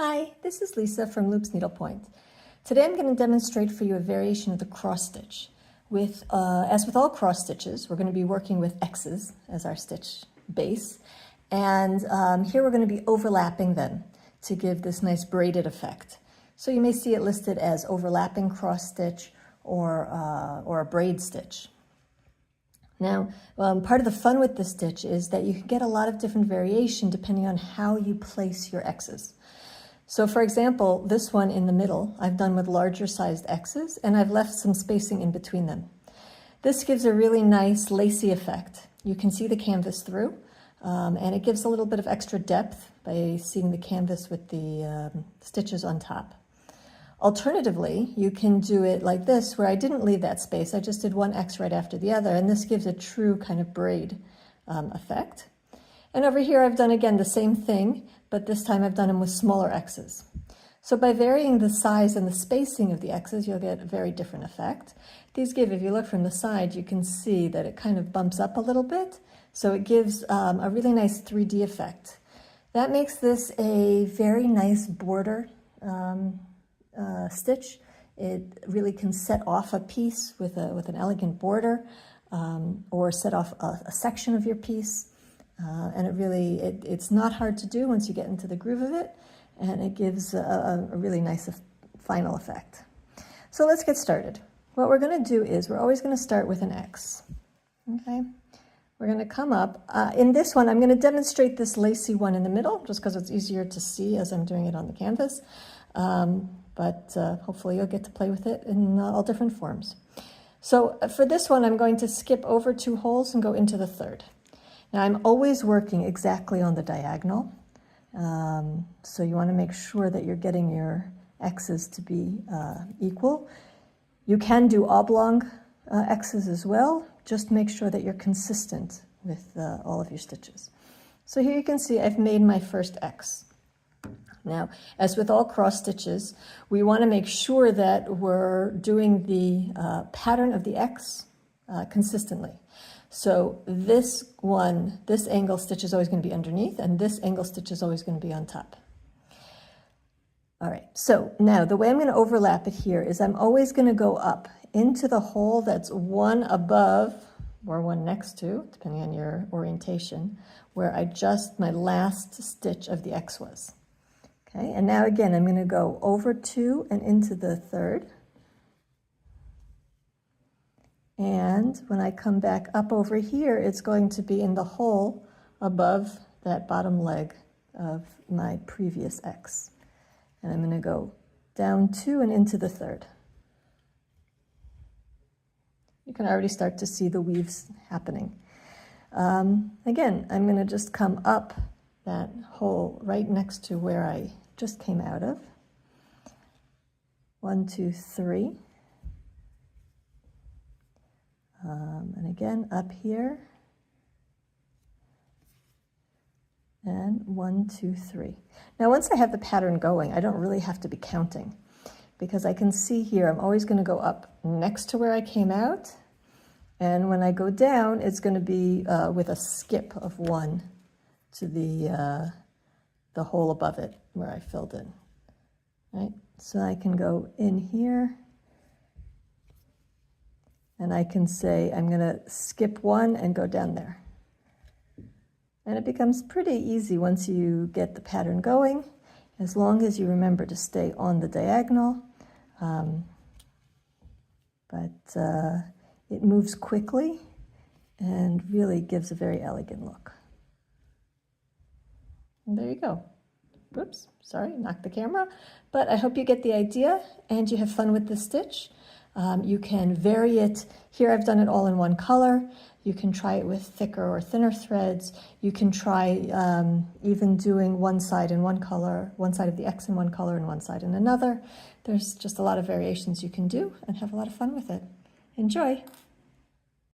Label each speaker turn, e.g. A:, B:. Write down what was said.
A: Hi, this is Lisa from Loops Needlepoint. Today I'm going to demonstrate for you a variation of the cross stitch. As with all cross stitches, we're going to be working with X's as our stitch base, and here we're going to be overlapping them to give this nice braided effect. So you may see it listed as overlapping cross stitch or a braid stitch. Now, part of the fun with this stitch is that you can get a lot of different variation depending on how you place your X's. So for example, this one in the middle, I've done with larger sized X's, and I've left some spacing in between them. This gives a really nice lacy effect. You can see the canvas through, and it gives a little bit of extra depth by seeing the canvas with the stitches on top. Alternatively, you can do it like this, where I didn't leave that space. I just did one X right after the other, and this gives a true kind of braid effect. And over here, I've done, again, the same thing, but this time I've done them with smaller X's. So by varying the size and the spacing of the X's, you'll get a very different effect. These give, if you look from the side, you can see that it kind of bumps up a little bit. So it gives a really nice 3D effect. That makes this a very nice border stitch. It really can set off a piece with an elegant border, or set off a section of your piece. And it's not hard to do once you get into the groove of it, and it gives a really nice final effect. So let's get started. What we're going to do is we're always going to start with an X. Okay, we're going to come up. In this one, I'm going to demonstrate this lacy one in the middle, just because it's easier to see as I'm doing it on the canvas. But hopefully you'll get to play with it in all different forms. So for this one, I'm going to skip over 2 holes and go into the 3rd. Now I'm always working exactly on the diagonal, so you want to make sure that you're getting your X's to be equal. You can do oblong X's as well, just make sure that you're consistent with all of your stitches. So here you can see I've made my first X. Now, as with all cross stitches, we want to make sure that we're doing the pattern of the X consistently. So this angle stitch is always going to be underneath, and this angle stitch is always going to be on top. All right, so now the way I'm going to overlap it here is I'm always going to go up into the hole that's one above or one next to, depending on your orientation, where my last stitch of the X was. Okay, and now again, I'm going to go over 2 and into the 3rd. And when I come back up over here, it's going to be in the hole above that bottom leg of my previous X. And I'm going to go down 2 and into the 3rd. You can already start to see the weaves happening. Again, I'm going to just come up that hole right next to where I just came out of. 1, 2, 3. And again, up here, and 1, 2, 3. Now, once I have the pattern going, I don't really have to be counting, because I can see here I'm always going to go up next to where I came out, and when I go down, it's going to be with a skip of 1 to the hole above it where I filled in. Right? So I can go in here, and I can say I'm going to skip 1 and go down there. And it becomes pretty easy once you get the pattern going, as long as you remember to stay on the diagonal. But it moves quickly and really gives a very elegant look. And there you go. Oops, sorry, knocked the camera. But I hope you get the idea and you have fun with this stitch. You can vary it. Here I've done it all in one color. You can try it with thicker or thinner threads. You can try even doing one side in one color, one side of the X in one color and one side in another. There's just a lot of variations you can do and have a lot of fun with it. Enjoy!